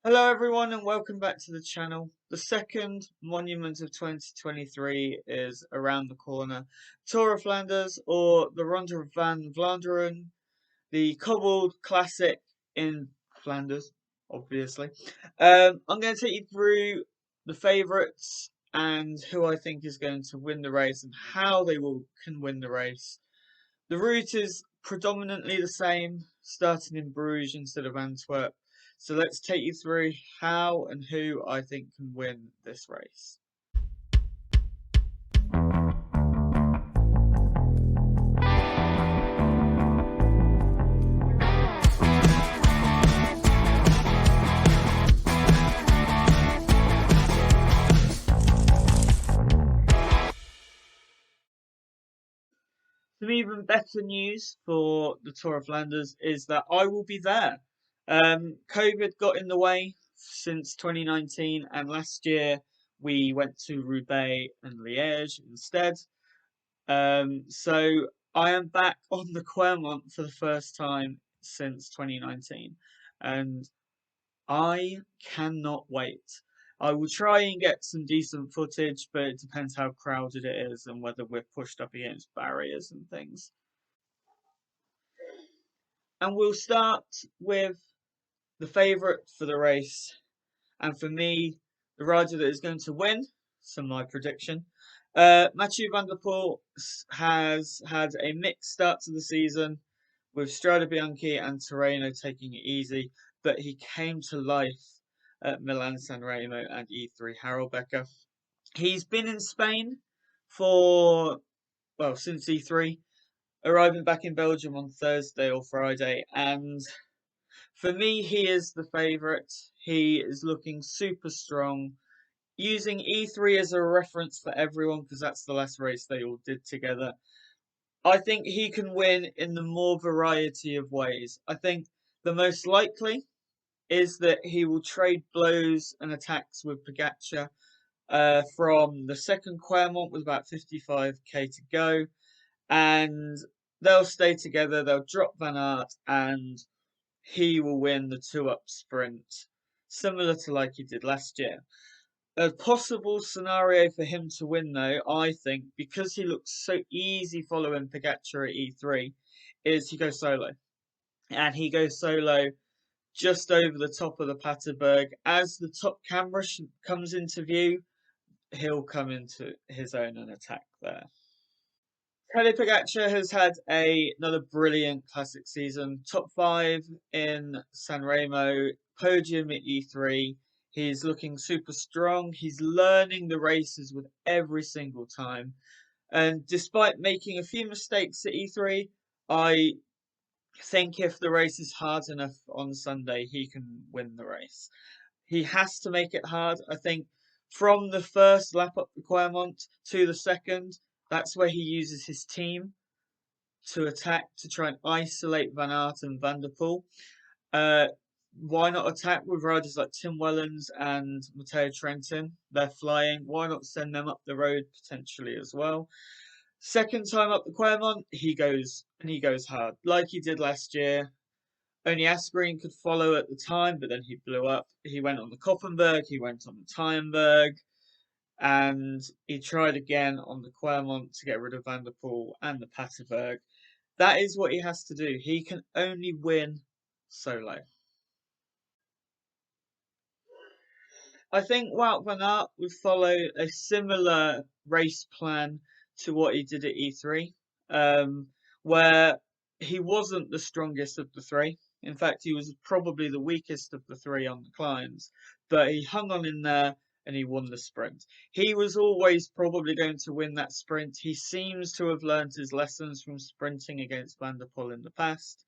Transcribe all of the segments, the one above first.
Hello everyone and welcome back to the channel. The second monument of 2023 is around the corner. Tour of Flanders, or the Ronde van Vlaanderen, the cobbled classic in Flanders, obviously. I'm going to take you through the favourites and who I think is going to win the race and how can win the race. The route is predominantly the same, starting in Bruges instead of Antwerp. So let's take you through how and who I think can win this race. Some even better news for the Tour of Flanders is that I will be there. COVID got in the way since 2019, and last year we went to Roubaix and Liège instead. So I am back on the Clermont for the first time since 2019, and I cannot wait. I will try and get some decent footage, but it depends how crowded it is and whether we're pushed up against barriers and things. And we'll start with the favourite for the race, and for me, the rider that is going to win. So my prediction. Mathieu van der Poel has had a mixed start to the season, with Strade Bianche and Tirreno taking it easy, but he came to life at Milan San Remo and E3 Harelbeke. He's been in Spain for, well, since E3, arriving back in Belgium on Thursday or Friday, and for me, he is the favourite. He is looking super strong. Using E3 as a reference for everyone, because that's the last race they all did together. I think he can win in the more variety of ways. I think the most likely is that he will trade blows and attacks with Pogacar from the second Clermont with about 55k to go, and they'll stay together. They'll drop Van Aert, and he will win the two-up sprint, similar to like he did last year. A possible scenario for him to win, though, I think, because he looks so easy following Pogacar at E3, is he goes solo. And he goes solo just over the top of the Paterberg. As the top camera comes into view, he'll come into his own and attack there. Tadej Pogacar has had another brilliant classic season. Top five in San Remo, podium at E3. He's looking super strong. He's learning the races with every single time. And despite making a few mistakes at E3, I think if the race is hard enough on Sunday, he can win the race. He has to make it hard. I think from the first lap up the Clermont to the second, that's where he uses his team to attack to try and isolate Van Aert and Van der Poel. Uh, why not attack with riders like Tim Wellens and Matteo Trentin? They're flying. Why not send them up the road potentially as well? Second time up the Clermont, he goes hard like he did last year. Only Asgreen could follow at the time, but then he blew up. He went on the Koppenberg, he went on the Tyenberg, and he tried again on the Clermont to get rid of Van der Poel and the Paterberg. That is what he has to do. He can only win solo. I think Wout van Aert would follow a similar race plan to what he did at E3, where he wasn't the strongest of the three. In fact, he was probably the weakest of the three on the climbs, but he hung on in there and he won the sprint. He was always probably going to win that sprint. He seems to have learned his lessons from sprinting against Van der Poel in the past.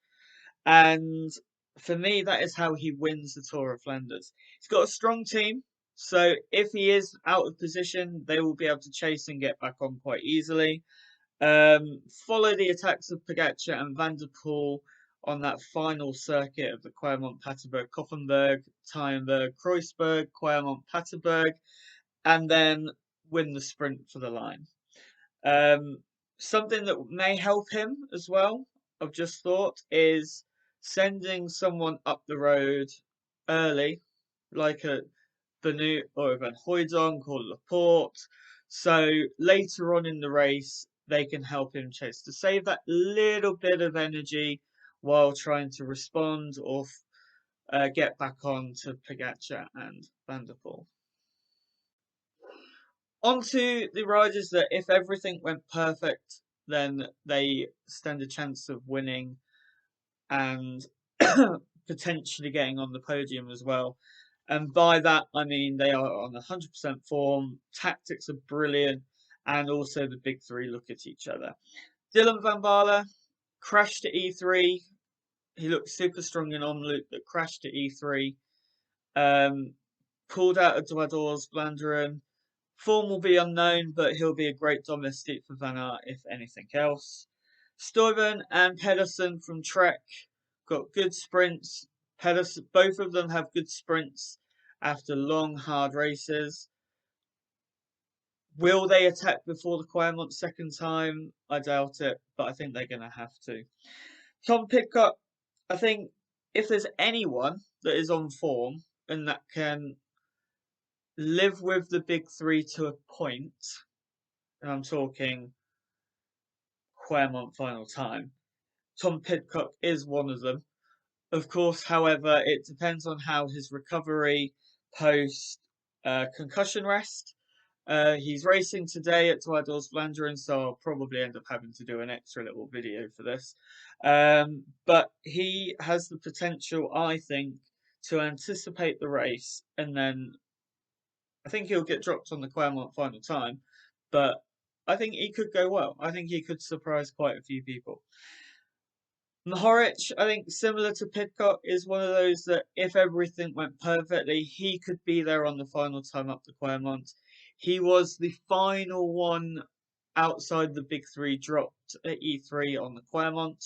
And for me, that is how he wins the Tour of Flanders. He's got a strong team, so if he is out of position, they will be able to chase and get back on quite easily. Follow the attacks of Pogacar and Van der Poel on that final circuit of the Clermont, Paterberg, Koppenberg, Tyenberg, Kreuzberg, Clermont, Paterberg, and then win the sprint for the line. Something that may help him as well, I've just thought, is sending someone up the road early like a Benoit or Van Hooijdonk or Laporte. So later on in the race, they can help him chase to save that little bit of energy while trying to respond or get back on to Pogacar and Van der Poel. Onto the riders that, if everything went perfect, then they stand a chance of winning and potentially getting on the podium as well. And by that, I mean they are on 100% form, tactics are brilliant, and also the big three look at each other. Dylan van Baarle crashed at E3. He looked super strong in en route, but crashed at E3. Pulled out of Dwadors Vlaanderen. Form will be unknown, but he'll be a great domestique for Van Aert, if anything else. Stuyven and Pedersen from Trek got good sprints. Pedersen, both of them have good sprints after long, hard races. Will they attack before the Quermont second time? I doubt it, but I think they're going to have to. Tom Pidcock, I think if there's anyone that is on form and that can live with the big three to a point, and I'm talking Quermont final time, Tom Pidcock is one of them. Of course, however, it depends on how his recovery post concussion rest. He's racing today at Dwadors Vlaanderen, so I'll probably end up having to do an extra little video for this. But he has the potential, I think, to anticipate the race, and then I think he'll get dropped on the Quermont final time, but I think he could go well. I think he could surprise quite a few people. Mohoric, I think similar to Pidcock, is one of those that if everything went perfectly, he could be there on the final time up the Quermont. He was the final one outside the big three dropped at E3 on the Quermont.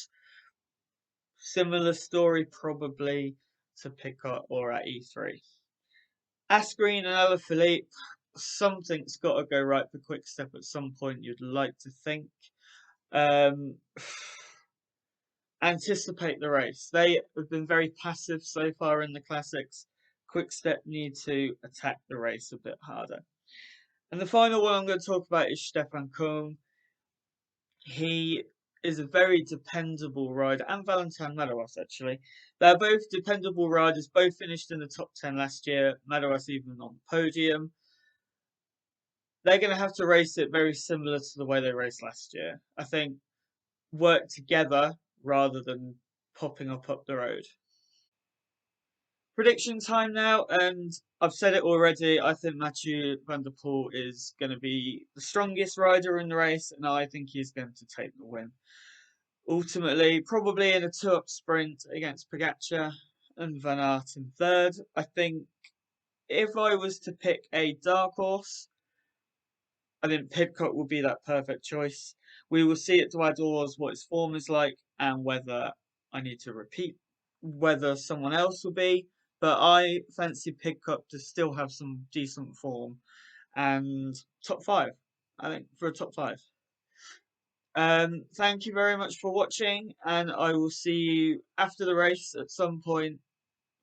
Similar story probably to Pidcock or at E3. Asgreen and Alaphilippe, something's got to go right for Quickstep at some point, you'd like to think. Anticipate the race. They have been very passive so far in the classics. Quickstep need to attack the race a bit harder. And the final one I'm going to talk about is Stefan Kuhn. He is a very dependable rider, and Valentin Madouas actually. They're both dependable riders, both finished in the top 10 last year, Madouas even on the podium. They're going to have to race it very similar to the way they raced last year. I think work together rather than popping up the road. Prediction time now, and I've said it already. I think Mathieu van der Poel is going to be the strongest rider in the race, and I think he's going to take the win. Ultimately, probably in a two-up sprint against Pogacar and Van Aert in third. I think if I was to pick a dark horse, I think Pidcock will be that perfect choice. We will see at Dwadors what his form is like and whether I need to repeat whether someone else will be. But I fancy Pidcock to still have some decent form and top five. I think for a top five. Thank you very much for watching, and I will see you after the race at some point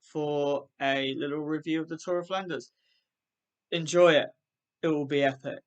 for a little review of the Tour of Flanders. Enjoy it. It will be epic.